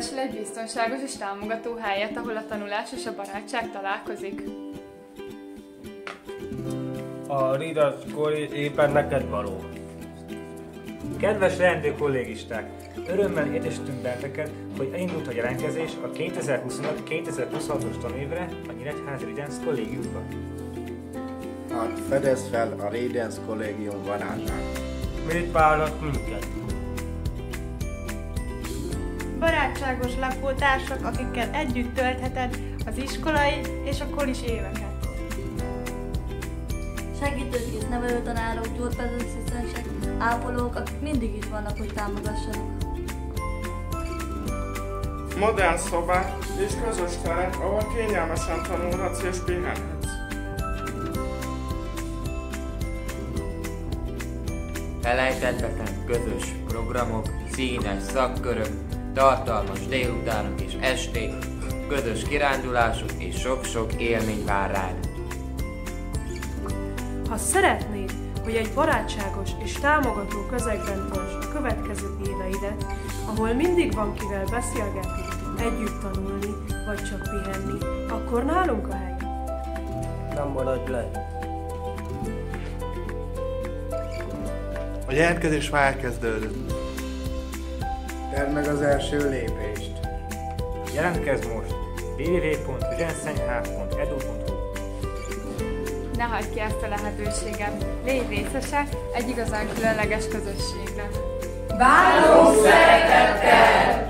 keresel egy biztonságos és támogató helyet, ahol a tanulás és a barátság találkozik. A Reader College éppen neked való. Kedves leendő kollégisták! Örömmel értesítünk benneteket, hogy elindult a jelentkezés a 2025-2026-os tanévre a Nyíregyházi Readers Kollégiumban. Hát fedezd fel a Readers Kollégium barátát. Miért vállalt minket? Barátságos lakótársak, akikkel együtt töltheted az iskolai és a kolis éveket. Segítőkész nevelőtanárok, gyógypedagógusok, ápolók, akik mindig itt vannak, hogy támogassanak. Modern szobák és közös terek, ahol kényelmesen tanulhatsz és pihenhetsz. Felejthetetlen közös programok, színes szakkörök, tartalmas délutánok és esték, közös kirándulások és sok-sok élmény vár rád. Ha szeretnéd, hogy egy barátságos és támogató közegben töltsd a következő éveidet, ahol mindig van kivel beszélgetni, együtt tanulni, vagy csak pihenni, akkor nálunk a hely. Nem maradj le! A jelentkezés már elkezdődött. Tedd meg az első lépést. Jelentkezz most! www.readersnyh.edu.hu. Ne hagyd ki ezt a lehetőséget! Légy részese egy igazán különleges közösségnek! Várunk szeretettel!